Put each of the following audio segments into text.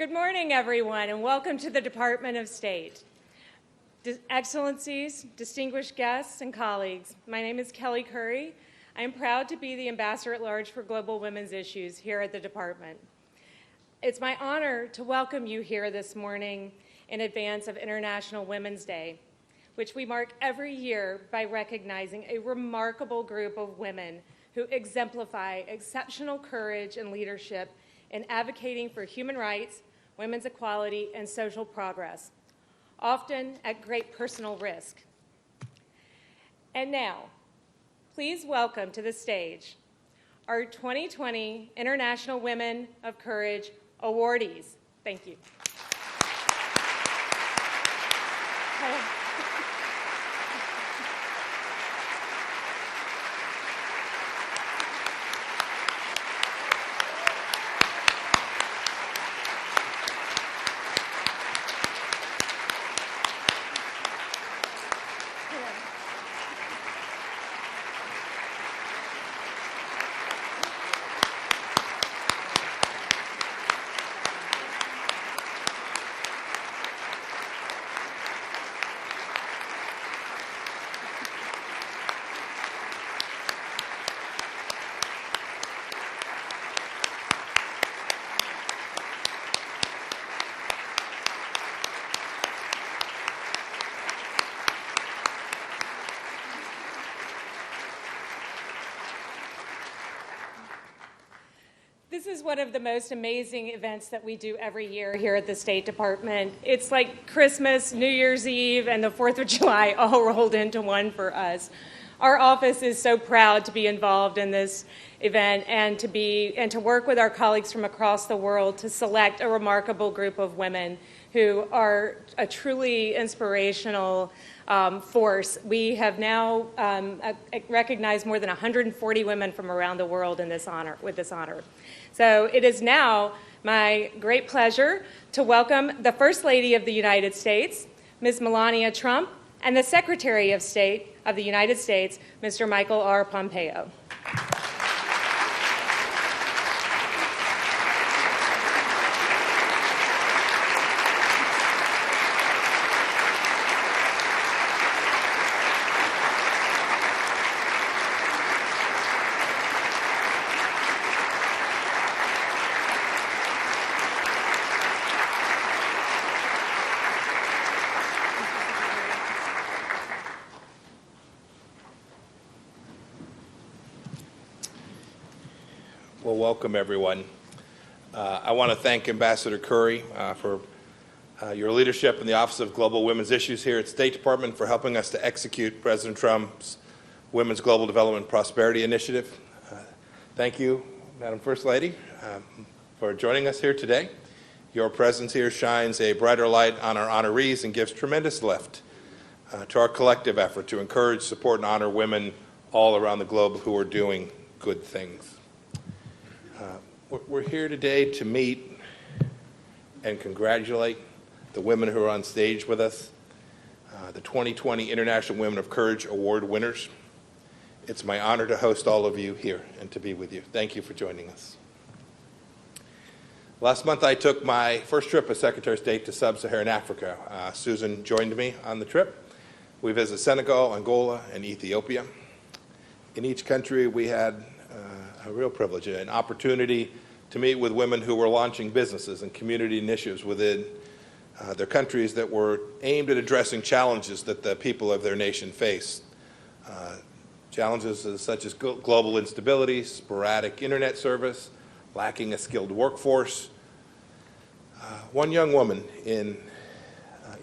Good morning, everyone, and welcome to the Department of State. Excellencies, distinguished guests, and colleagues, my name is Kelly Curry. I am proud to be the Ambassador at Large for Global Women's Issues here at the Department. It's my honor to welcome you here this morning in advance of International Women's Day, which we mark every year by recognizing a remarkable group of women who exemplify exceptional courage and leadership in advocating for human rights, women's equality, and social progress, often at great personal risk. And now, please welcome to the stage our 2020 International Women of Courage awardees. Thank you. This is one of the most amazing events that we do every year here at the State Department. It's like Christmas, New Year's Eve, and the 4th of July all rolled into one for us. Our office is so proud to be involved in this event and to work with our colleagues from across the world to select a remarkable group of women who are a truly inspirational force. We have now recognized more than 140 women from around the world in this honor, with this honor. So it is now my great pleasure to welcome the First Lady of the United States, Ms. Melania Trump, and the Secretary of State of the United States, Mr. Michael R. Pompeo. Well, welcome, everyone. I want to thank Ambassador Curry for your leadership in the Office of Global Women's Issues here at State Department, for helping us to execute President Trump's Women's Global Development Prosperity Initiative. Thank you, Madam First Lady, for joining us here today. Your presence here shines a brighter light on our honorees and gives tremendous lift to our collective effort to encourage, support, and honor women all around the globe who are doing good things. We're here today to meet and congratulate the women who are on stage with us, the 2020 International Women of Courage Award winners. It's my honor to host all of you here and to be with you. Thank you for joining us. Last month I took my first trip as Secretary of State to Sub-Saharan Africa. Susan joined me on the trip. We visited Senegal, Angola, and Ethiopia. In each country we had a real privilege, an opportunity to meet with women who were launching businesses and community initiatives within their countries that were aimed at addressing challenges that the people of their nation face. Challenges such as global instability, sporadic internet service, lacking a skilled workforce. One young woman in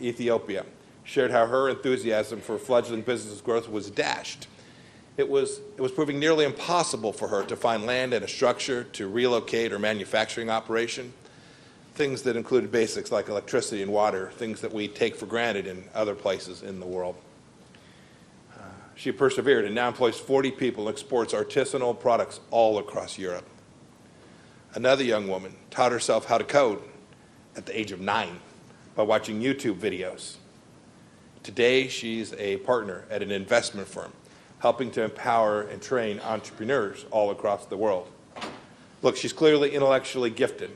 Ethiopia shared how her enthusiasm for fledgling business growth was dashed. It was proving nearly impossible for her to find land and a structure to relocate her manufacturing operation, things that included basics like electricity and water, things that we take for granted in other places in the world. She persevered and now employs 40 people and exports artisanal products all across Europe. Another young woman taught herself how to code at the age of 9 by watching YouTube videos. Today, she's a partner at an investment firm, helping to empower and train entrepreneurs all across the world. Look, she's clearly intellectually gifted,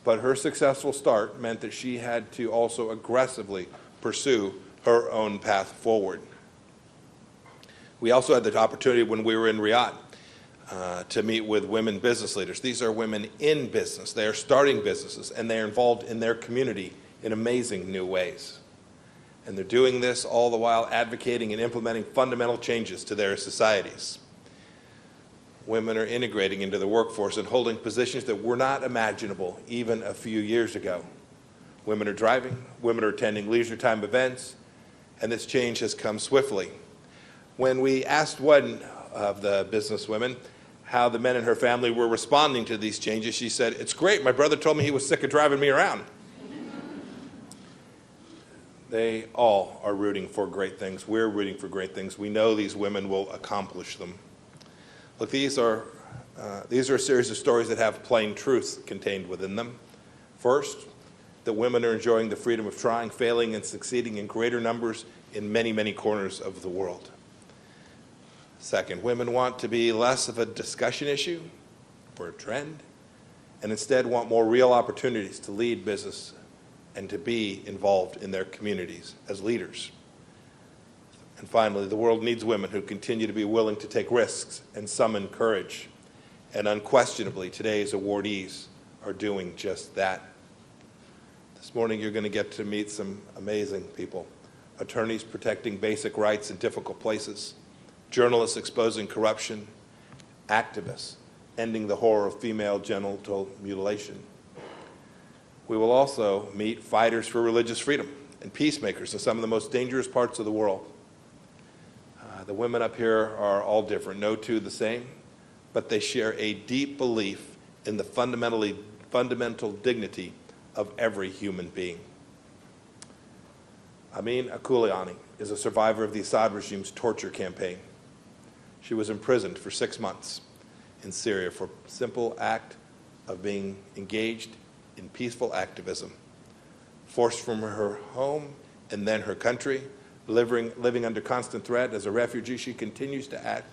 But her successful start meant that she had to also aggressively pursue her own path forward. We also had the opportunity when we were in Riyadh to meet with women business leaders. These are women in business. They are starting businesses, and they are involved in their community in amazing new ways. And they're doing this all the while advocating and implementing fundamental changes to their societies. Women are integrating into the workforce and holding positions that were not imaginable even a few years ago. Women are driving, women are attending leisure time events, and this change has come swiftly. When we asked one of the businesswomen how the men in her family were responding to these changes, she said, "It's great. My brother told me he was sick of driving me around." They all are rooting for great things. We're rooting for great things. We know these women will accomplish them. Look, these are a series of stories that have plain truths contained within them. First, that women are enjoying the freedom of trying, failing, and succeeding in greater numbers in many, many corners of the world. Second, women want to be less of a discussion issue or a trend, and instead want more real opportunities to lead business and to be involved in their communities as leaders. And finally, the world needs women who continue to be willing to take risks and summon courage. And unquestionably, today's awardees are doing just that. This morning, you're going to get to meet some amazing people. Attorneys protecting basic rights in difficult places, journalists exposing corruption, activists ending the horror of female genital mutilation. We will also meet fighters for religious freedom and peacemakers in some of the most dangerous parts of the world. The women up here are all different, no two the same, but they share a deep belief in the fundamental dignity of every human being. Amin Akuliani is a survivor of the Assad regime's torture campaign. She was imprisoned for 6 months in Syria for a simple act of being engaged in peaceful activism. Forced from her home and then her country, living under constant threat as a refugee, she continues to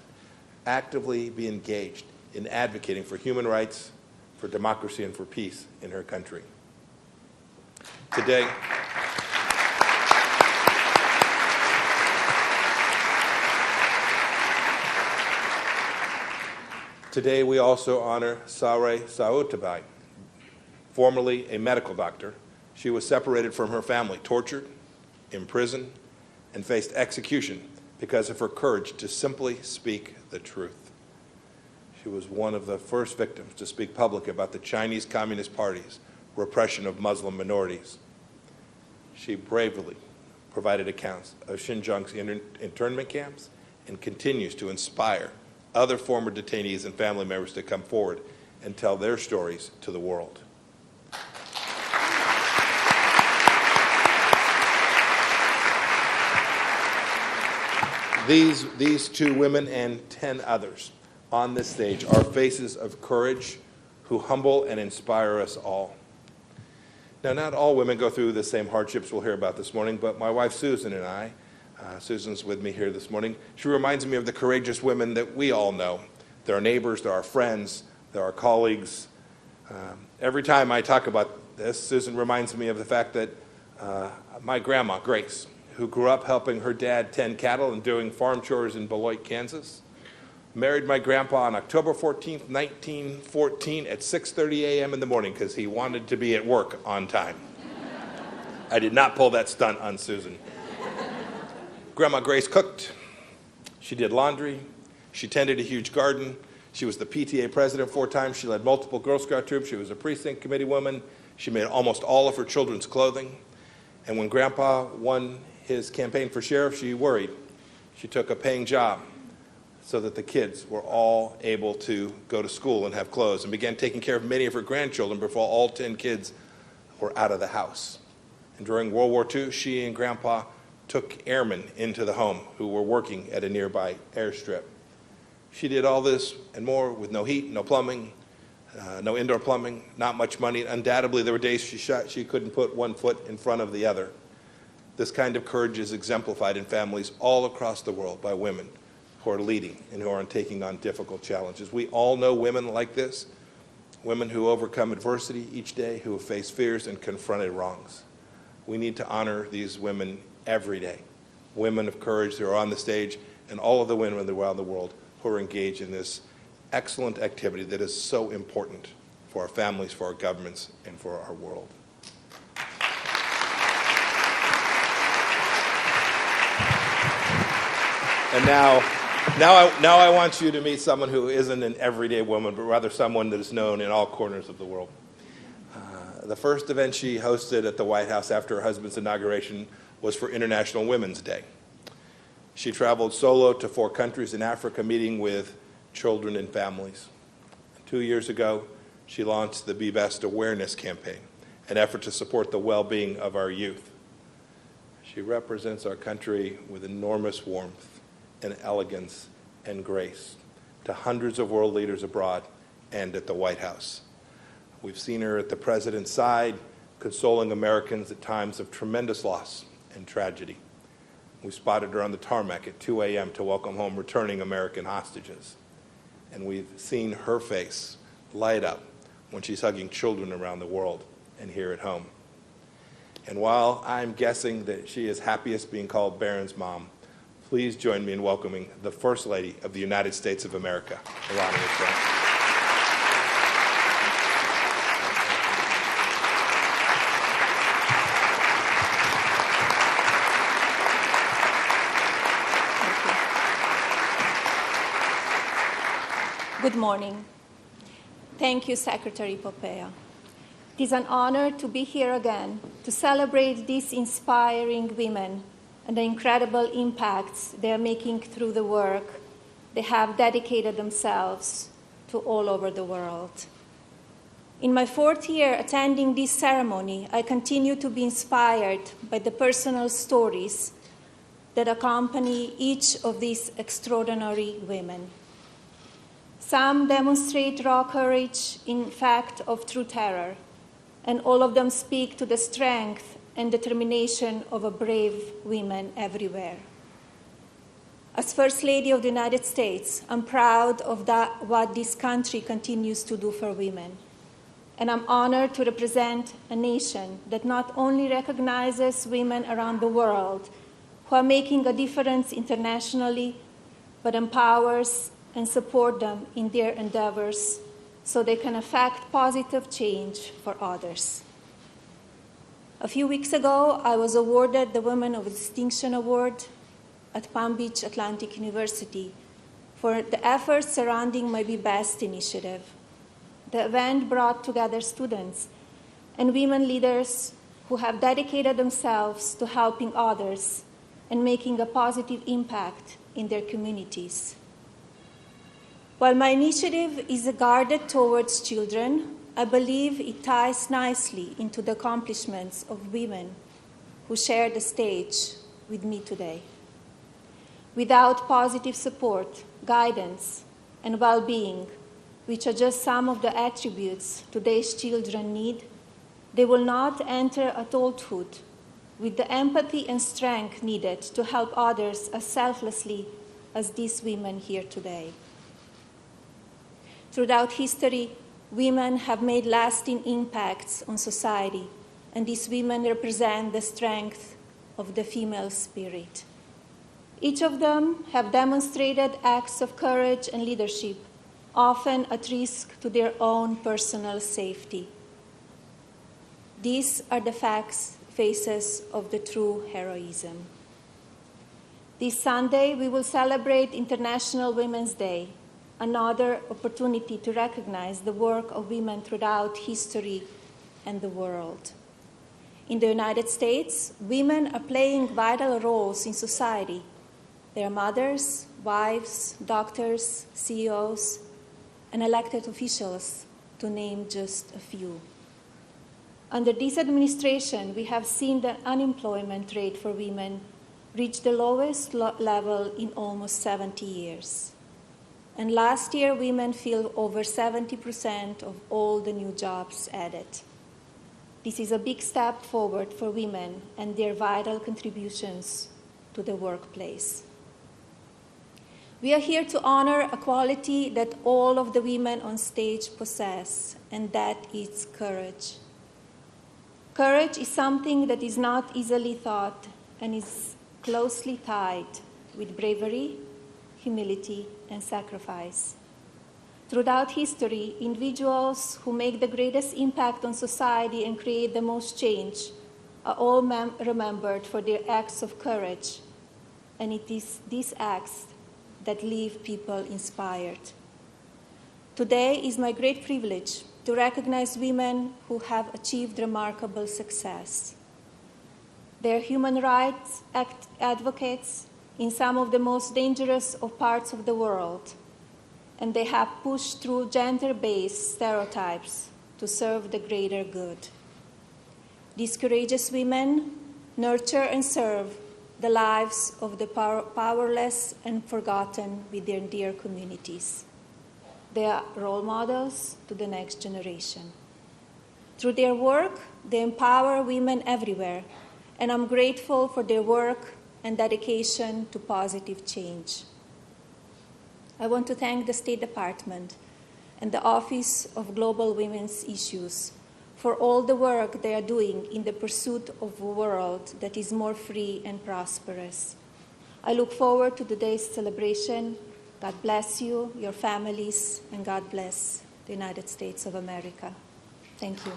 actively be engaged in advocating for human rights, for democracy, and for peace in her country. Today we also honor Sare Saoutabai, formerly a medical doctor. She was separated from her family, tortured, imprisoned, and faced execution because of her courage to simply speak the truth. She was one of the first victims to speak publicly about the Chinese Communist Party's repression of Muslim minorities. She bravely provided accounts of Xinjiang's internment camps and continues to inspire other former detainees and family members to come forward and tell their stories to the world. These two women and 10 others on this stage are faces of courage who humble and inspire us all. Now, not all women go through the same hardships we'll hear about this morning, but my wife Susan and I, Susan's with me here this morning, she reminds me of the courageous women that we all know. They're our neighbors, they're our friends, they're our colleagues. Every time I talk about this, Susan reminds me of the fact that my grandma, Grace, who grew up helping her dad tend cattle and doing farm chores in Beloit, Kansas, married my grandpa on October 14th, 1914 at 6:30 a.m. in the morning because he wanted to be at work on time. I did not pull that stunt on Susan. Grandma Grace cooked. She did laundry. She tended a huge garden. She was the PTA president 4 times. She led multiple Girl Scout troops. She was a precinct committee woman. She made almost all of her children's clothing. And when Grandpa won his campaign for sheriff, she worried. She took a paying job so that the kids were all able to go to school and have clothes, and began taking care of many of her grandchildren before all 10 kids were out of the house. And during World War II, she and Grandpa took airmen into the home who were working at a nearby airstrip. She did all this and more with no heat, no plumbing, no indoor plumbing, not much money. Undoubtedly, there were days she couldn't put one foot in front of the other. This kind of courage is exemplified in families all across the world by women who are leading and who are taking on difficult challenges. We all know women like this, women who overcome adversity each day, who have faced fears and confronted wrongs. We need to honor these women every day, women of courage who are on the stage, and all of the women around the world who are engaged in this excellent activity that is so important for our families, for our governments, and for our world. And now I want you to meet someone who isn't an everyday woman, but rather someone that is known in all corners of the world. The first event she hosted at the White House after her husband's inauguration was for International Women's Day. She traveled solo to 4 countries in Africa, meeting with children and families. 2 years ago, she launched the Be Best Awareness Campaign, an effort to support the well-being of our youth. She represents our country with enormous warmth and elegance and grace to hundreds of world leaders abroad and at the White House. We've seen her at the president's side, consoling Americans at times of tremendous loss and tragedy. We spotted her on the tarmac at 2 a.m. to welcome home returning American hostages. And we've seen her face light up when she's hugging children around the world and here at home. And while I'm guessing that she is happiest being called Barron's mom, please join me in welcoming the First Lady of the United States of America, Melania Trump. Good morning. Thank you, Secretary Pompeo. It is an honor to be here again to celebrate these inspiring women and the incredible impacts they are making through the work they have dedicated themselves to all over the world. In my 4th year attending this ceremony, I continue to be inspired by the personal stories that accompany each of these extraordinary women. Some demonstrate raw courage in fact of true terror, and all of them speak to the strength and determination of a brave women everywhere. As First Lady of the United States, I'm proud of what this country continues to do for women. And I'm honored to represent a nation that not only recognizes women around the world who are making a difference internationally, but empowers and support them in their endeavors so they can affect positive change for others. A few weeks ago, I was awarded the Women of Distinction Award at Palm Beach Atlantic University for the efforts surrounding my Be Best initiative. The event brought together students and women leaders who have dedicated themselves to helping others and making a positive impact in their communities. While my initiative is guarded towards children, I believe it ties nicely into the accomplishments of women who share the stage with me today. Without positive support, guidance, and well-being, which are just some of the attributes today's children need, they will not enter adulthood with the empathy and strength needed to help others as selflessly as these women here today. Throughout history, women have made lasting impacts on society, and these women represent the strength of the female spirit. Each of them have demonstrated acts of courage and leadership, often at risk to their own personal safety. These are the faces of the true heroism. This Sunday, we will celebrate International Women's Day, another opportunity to recognize the work of women throughout history and the world. In the United States, women are playing vital roles in society. They are mothers, wives, doctors, CEOs, and elected officials, to name just a few. Under this administration, we have seen the unemployment rate for women reach the lowest level in almost 70 years. And last year, women filled over 70% of all the new jobs added. This is a big step forward for women and their vital contributions to the workplace. We are here to honor a quality that all of the women on stage possess, and that is courage. Courage is something that is not easily taught and is closely tied with bravery, humility, and sacrifice. Throughout history, individuals who make the greatest impact on society and create the most change are all remembered for their acts of courage, and it is these acts that leave people inspired. Today is my great privilege to recognize women who have achieved remarkable success. They are human rights advocates in some of the most dangerous of parts of the world, and they have pushed through gender-based stereotypes to serve the greater good. These courageous women nurture and serve the lives of the powerless and forgotten within their communities. They are role models to the next generation. Through their work, they empower women everywhere, and I'm grateful for their work and dedication to positive change. I want to thank the State Department and the Office of Global Women's Issues for all the work they are doing in the pursuit of a world that is more free and prosperous. I look forward to today's celebration. God bless you, your families, and God bless the United States of America. Thank you.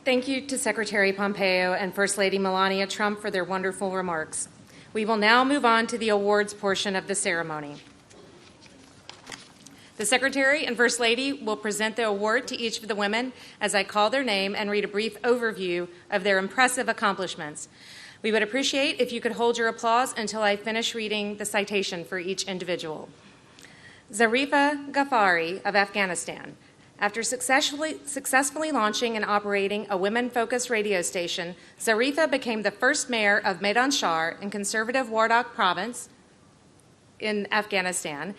Thank you to Secretary Pompeo and First Lady Melania Trump for their wonderful remarks. We will now move on to the awards portion of the ceremony. The Secretary and First Lady will present the award to each of the women as I call their name and read a brief overview of their impressive accomplishments. We would appreciate if you could hold your applause until I finish reading the citation for each individual. Zarifa Ghaffari of Afghanistan. After successfully launching and operating a women-focused radio station, Zarifa became the first mayor of Maidan Shar in conservative Wardak province in Afghanistan,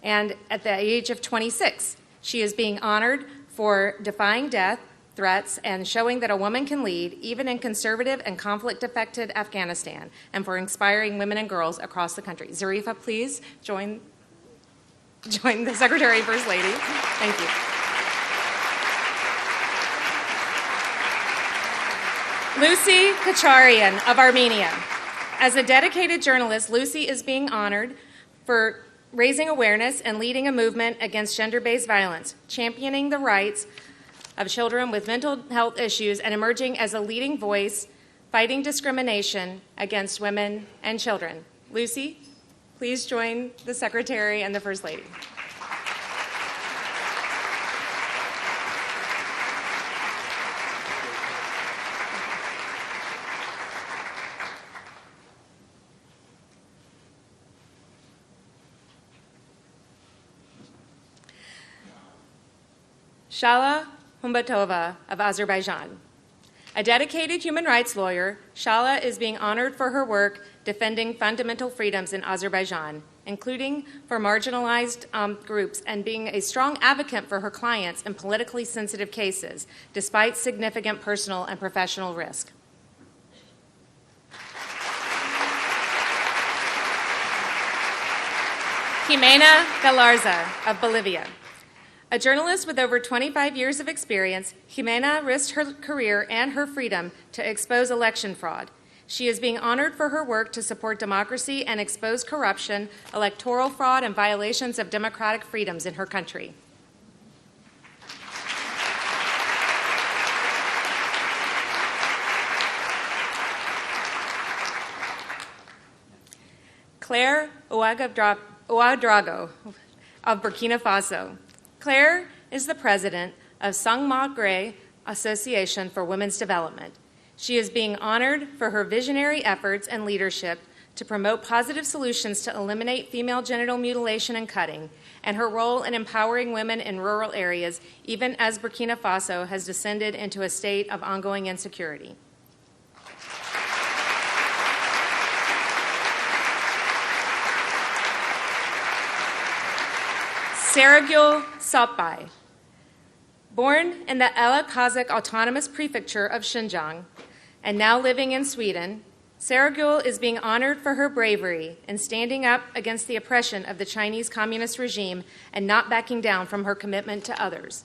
and at the age of 26. She is being honored for defying death, threats, and showing that a woman can lead, even in conservative and conflict-affected Afghanistan, and for inspiring women and girls across the country. Zarifa, please join the Secretary and First Lady. Thank you. Lucy Kacharian of Armenia. As a dedicated journalist, Lucy is being honored for raising awareness and leading a movement against gender-based violence, championing the rights of children with mental health issues, and emerging as a leading voice fighting discrimination against women and children. Lucy, please join the Secretary and the First Lady. Shala Humbatova of Azerbaijan. A dedicated human rights lawyer, Shala is being honored for her work defending fundamental freedoms in Azerbaijan, including for marginalized groups, and being a strong advocate for her clients in politically sensitive cases, despite significant personal and professional risk. Jimena Galarza of Bolivia. A journalist with over 25 years of experience, Jimena risked her career and her freedom to expose election fraud. She is being honored for her work to support democracy and expose corruption, electoral fraud, and violations of democratic freedoms in her country. Claire Ouadrago of Burkina Faso. Claire is the president of Sangma Association for Women's Development. She is being honored for her visionary efforts and leadership to promote positive solutions to eliminate female genital mutilation and cutting, and her role in empowering women in rural areas, even as Burkina Faso has descended into a state of ongoing insecurity. Sergül Sopay. Born in the Ela Kazakh Autonomous Prefecture of Xinjiang and now living in Sweden, Sergül is being honored for her bravery in standing up against the oppression of the Chinese Communist regime and not backing down from her commitment to others.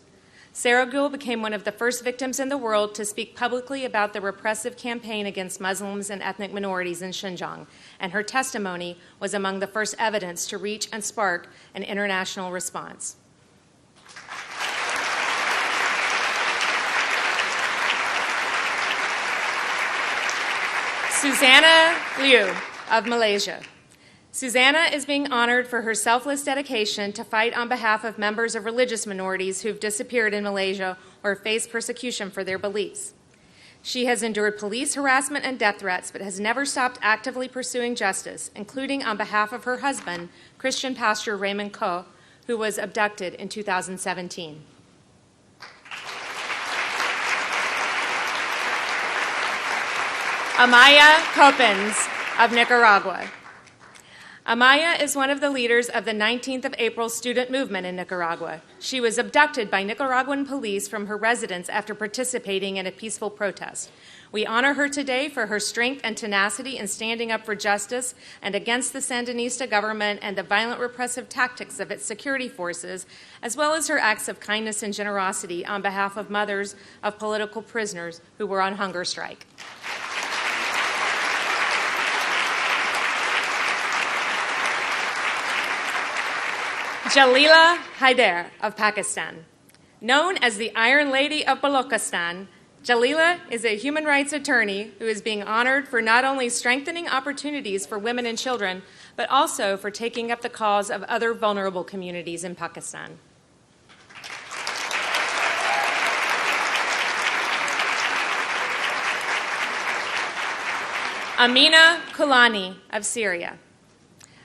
Sergül became one of the first victims in the world to speak publicly about the repressive campaign against Muslims and ethnic minorities in Xinjiang, and her testimony was among the first evidence to reach and spark an international response. Susanna Liu of Malaysia. Susanna is being honored for her selfless dedication to fight on behalf of members of religious minorities who've disappeared in Malaysia or face persecution for their beliefs. She has endured police harassment and death threats, but has never stopped actively pursuing justice, including on behalf of her husband, Christian pastor Raymond Koh, who was abducted in 2017. Amaya Copens of Nicaragua. Amaya is one of the leaders of the 19th of April student movement in Nicaragua. She was abducted by Nicaraguan police from her residence after participating in a peaceful protest. We honor her today for her strength and tenacity in standing up for justice and against the Sandinista government and the violent repressive tactics of its security forces, as well as her acts of kindness and generosity on behalf of mothers of political prisoners who were on hunger strike. Jalila Haider of Pakistan. Known as the Iron Lady of Balochistan, Jalila is a human rights attorney who is being honored for not only strengthening opportunities for women and children, but also for taking up the cause of other vulnerable communities in Pakistan. Amina Kulani of Syria.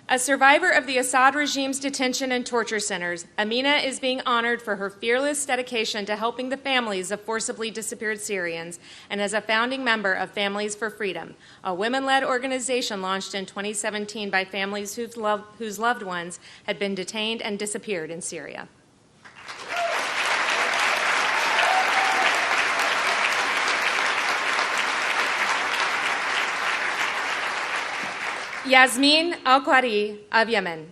A survivor of the Assad regime's detention and torture centers, Amina is being honored for her fearless dedication to helping the families of forcibly disappeared Syrians and as a founding member of Families for Freedom, a women-led organization launched in 2017 by families whose loved ones had been detained and disappeared in Syria. Yasmin Al-Qari of Yemen.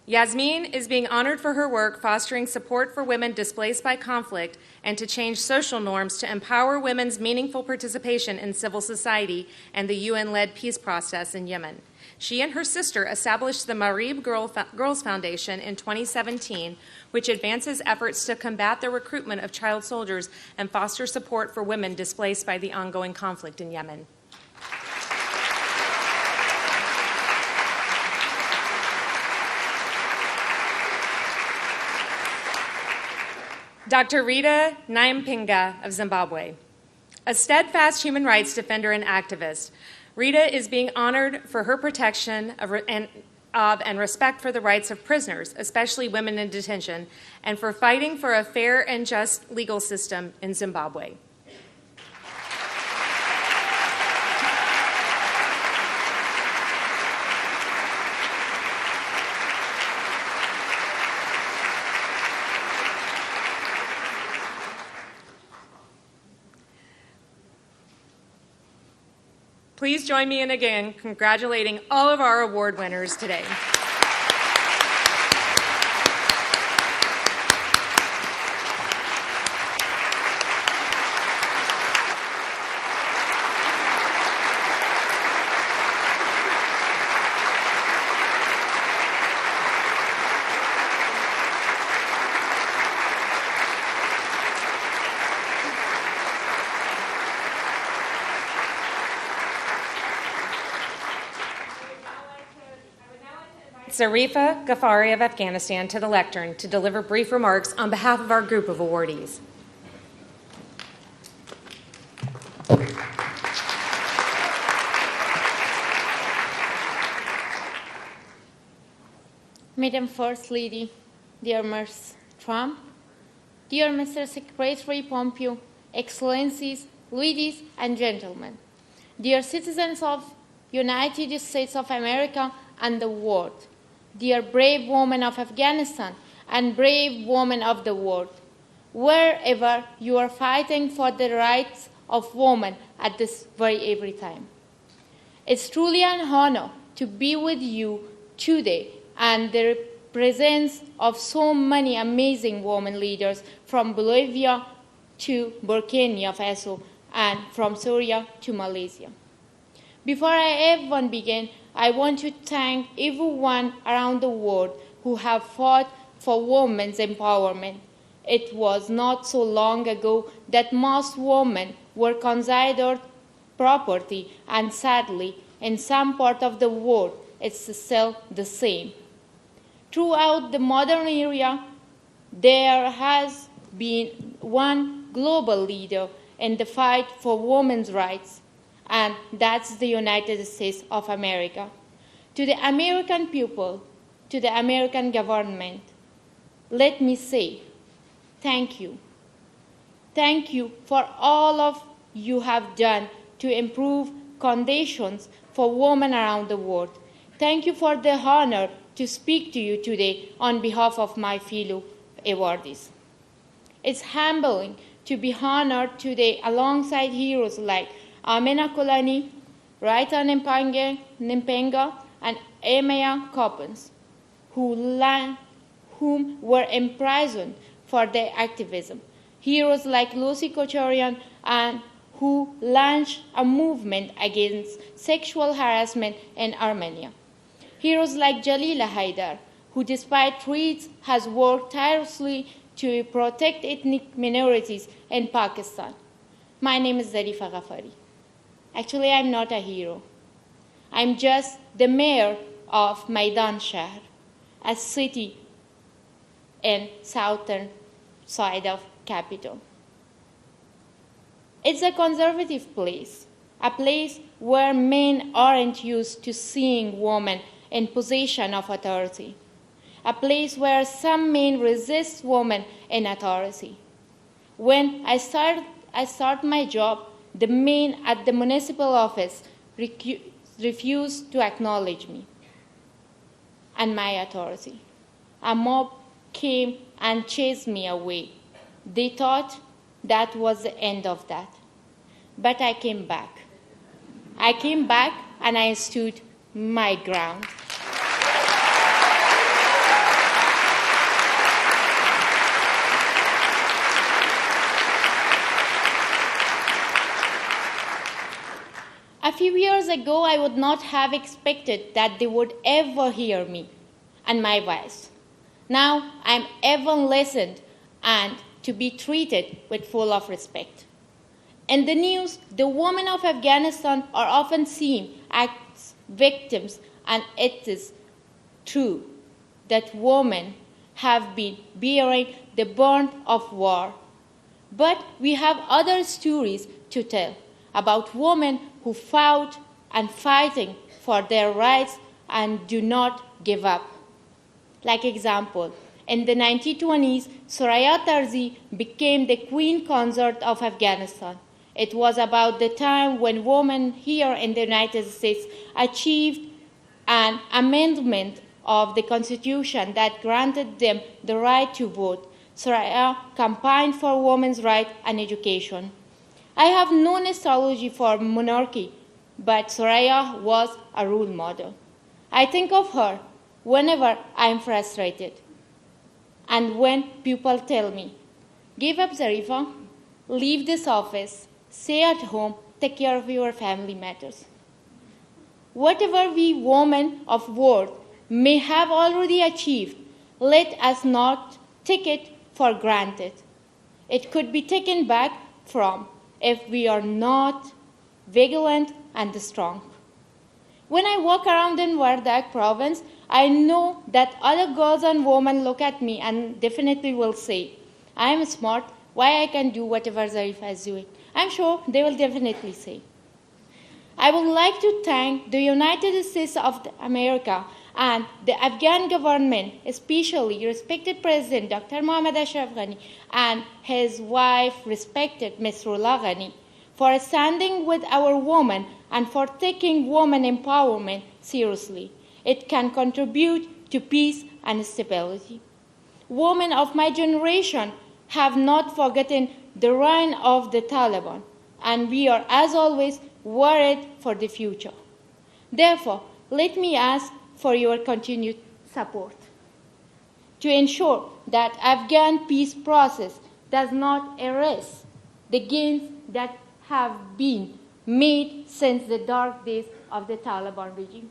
Yasmin is being honored for her work fostering support for women displaced by conflict and to change social norms to empower women's meaningful participation in civil society and the UN-led peace process in Yemen. She and her sister established the Marib Girls Foundation in 2017, which advances efforts to combat the recruitment of child soldiers and foster support for women displaced by the ongoing conflict in Yemen. Dr. Rita Nyampinga of Zimbabwe. A steadfast human rights defender and activist, Rita is being honored for her protection of and respect for the rights of prisoners, especially women in detention, and for fighting for a fair and just legal system in Zimbabwe. Please join me in again congratulating all of our award winners today. Zarifa Ghaffari of Afghanistan to the lectern to deliver brief remarks on behalf of our group of awardees. Madam First Lady, dear Ms. Trump, dear Mr. Secretary Pompeo, Excellencies, ladies and gentlemen, dear citizens of United States of America and the world, dear brave women of Afghanistan and brave women of the world, wherever you are fighting for the rights of women at this every time. It's truly an honor to be with you today and the presence of so many amazing women leaders from Bolivia to Burkina Faso and from Syria to Malaysia. Before I even begin, I want to thank everyone around the world who have fought for women's empowerment. It was not so long ago that most women were considered property, and sadly, in some part of the world, it's still the same. Throughout the modern era, there has been one global leader in the fight for women's rights, and that's the United States of America. To the American people, to the American government, let me say thank you. Thank you for all of you have done to improve conditions for women around the world. Thank you for the honor to speak to you today on behalf of my fellow awardees. It's humbling to be honored today alongside heroes like Amina Kolani, Raita Nimpenga, and Emea Coppens, whom were imprisoned for their activism. Heroes like Lucy Kochorian, and who launched a movement against sexual harassment in Armenia. Heroes like Jalila Haidar, who despite threats has worked tirelessly to protect ethnic minorities in Pakistan. My name is Zarifa Ghafari. Actually, I'm not a hero. I'm just the mayor of Maidan Shahr, a city in southern side of capital. It's a conservative place, a place where men aren't used to seeing women in position of authority, a place where some men resist women in authority. When I start my job, the men at the municipal office refused to acknowledge me and my authority. A mob came and chased me away. They thought that was the end of that. But I came back. I came back and I stood my ground. A few years ago, I would not have expected that they would ever hear me and my voice. Now, I'm even listened and to be treated with full of respect. In the news, the women of Afghanistan are often seen as victims, and it is true that women have been bearing the burden of war. But we have other stories to tell about women who fought and fighting for their rights and do not give up. Like example, in the 1920s, Soraya Tarzi became the queen consort of Afghanistan. It was about the time when women here in the United States achieved an amendment of the Constitution that granted them the right to vote. Soraya campaigned for women's rights and education. I have no nostalgia for monarchy, but Soraya was a role model. I think of her whenever I am frustrated. And when people tell me, give up, Zarifa, leave this office, stay at home, take care of your family matters. Whatever we women of world may have already achieved, let us not take it for granted. It could be taken back from if we are not vigilant and strong. When I walk around in Wardak province, I know that other girls and women look at me and definitely will say, I am smart, why I can do whatever Zarifa is doing. I'm sure they will definitely say. I would like to thank the United States of America And the Afghan government, especially respected President Dr. Mohammad Ashraf Ghani and his wife, respected Ms. Rula Ghani, for standing with our women and for taking women empowerment seriously. It can contribute to peace and stability. Women of my generation have not forgotten the reign of the Taliban, and we are, as always, worried for the future. Therefore, let me ask for your continued support to ensure that Afghan peace process does not erase the gains that have been made since the dark days of the Taliban regime.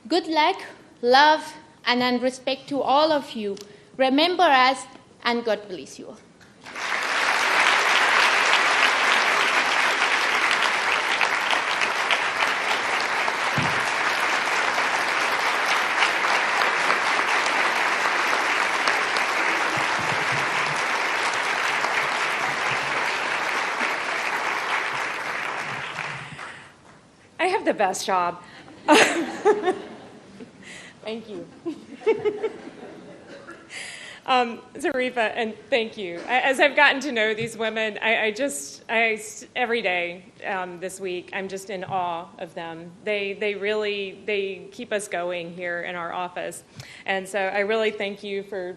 Good luck, love, and respect to all of you. Remember us, and God bless you all. I have the best job. Thank you. Zarifa, and thank you. As I've gotten to know these women, every day this week, I'm just in awe of them. They keep us going here in our office. And so I really thank you for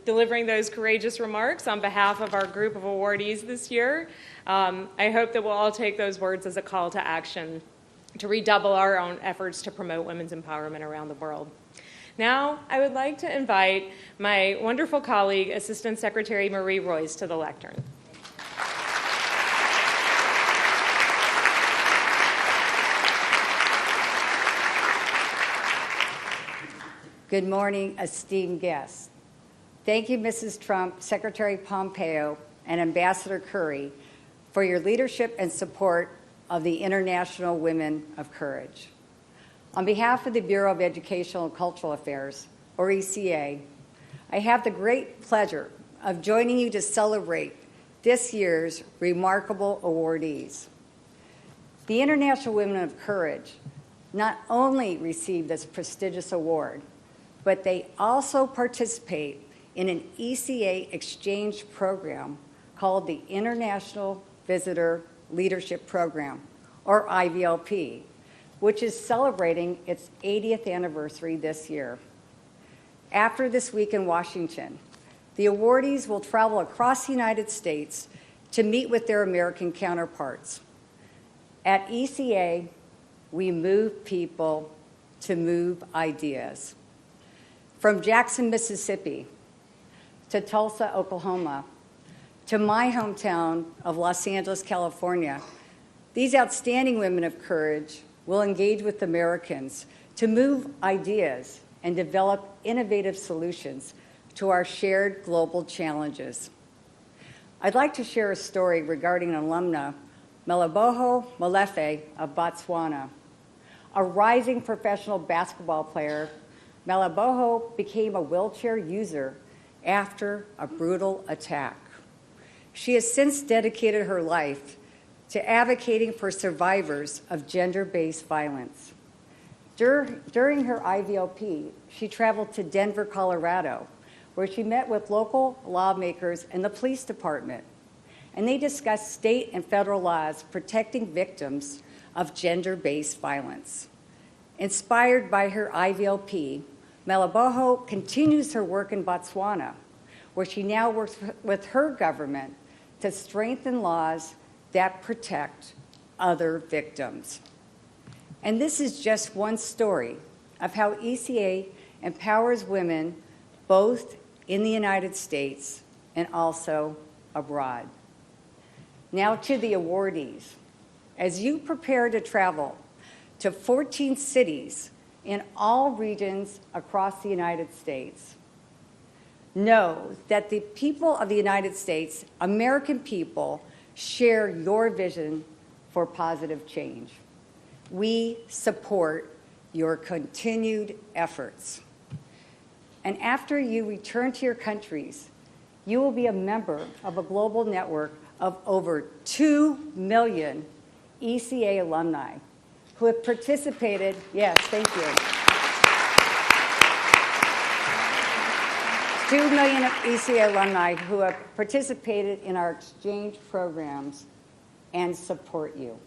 delivering those courageous remarks on behalf of our group of awardees this year. I hope that we'll all take those words as a call to action to redouble our own efforts to promote women's empowerment around the world. Now, I would like to invite my wonderful colleague, Assistant Secretary Marie Royce, to the lectern. Good morning, esteemed guests. Thank you, Mrs. Trump, Secretary Pompeo, and Ambassador Curry for your leadership and support of the International Women of Courage. On behalf of the Bureau of Educational and Cultural Affairs, or ECA, I have the great pleasure of joining you to celebrate this year's remarkable awardees. The International Women of Courage not only received this prestigious award, but they also participate in an ECA exchange program called the International Visitor Leadership Program, or IVLP, which is celebrating its 80th anniversary this year. After this week in Washington, the awardees will travel across the United States to meet with their American counterparts. At ECA, we move people to move ideas. From Jackson, Mississippi, to Tulsa, Oklahoma, to my hometown of Los Angeles, California, these outstanding women of courage will engage with Americans to move ideas and develop innovative solutions to our shared global challenges. I'd like to share a story regarding an alumna, Melaboho Molefe of Botswana. A rising professional basketball player, Melaboho became a wheelchair user after a brutal attack. She has since dedicated her life to advocating for survivors of gender-based violence. During her IVLP, she traveled to Denver, Colorado, where she met with local lawmakers and the police department, and they discussed state and federal laws protecting victims of gender-based violence. Inspired by her IVLP, Melaboho continues her work in Botswana, where she now works with her government to strengthen laws that protect other victims. And this is just one story of how ECA empowers women both in the United States and also abroad. Now to the awardees. As you prepare to travel to 14 cities in all regions across the United States, know that the people of the United States, American people, share your vision for positive change. We support your continued efforts. And after you return to your countries, you will be a member of a global network of over 2 million ECA alumni who have participated. Yes, thank you. 2 million ECA alumni who have participated in our exchange programs and support you.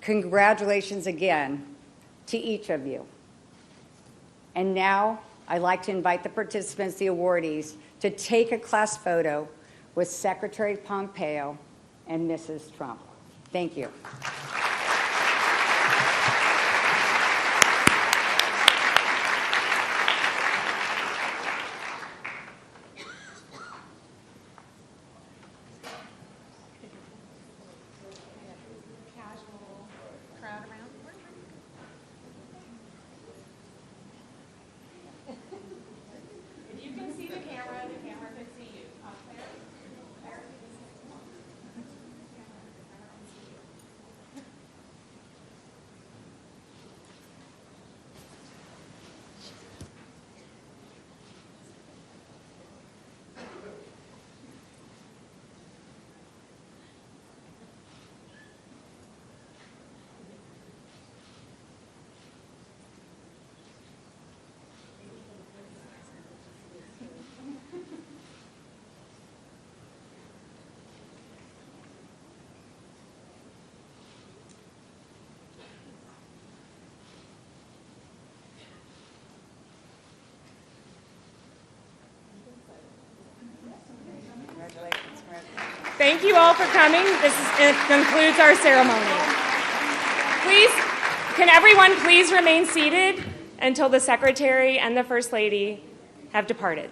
Congratulations again to each of you. And now I'd like to invite the participants, the awardees, to take a class photo with Secretary Pompeo and Mrs. Trump. Thank you. If you can see the camera can see you. Up there. Thank you all for coming. It concludes our ceremony. Please, can everyone please remain seated until the Secretary and the First Lady have departed?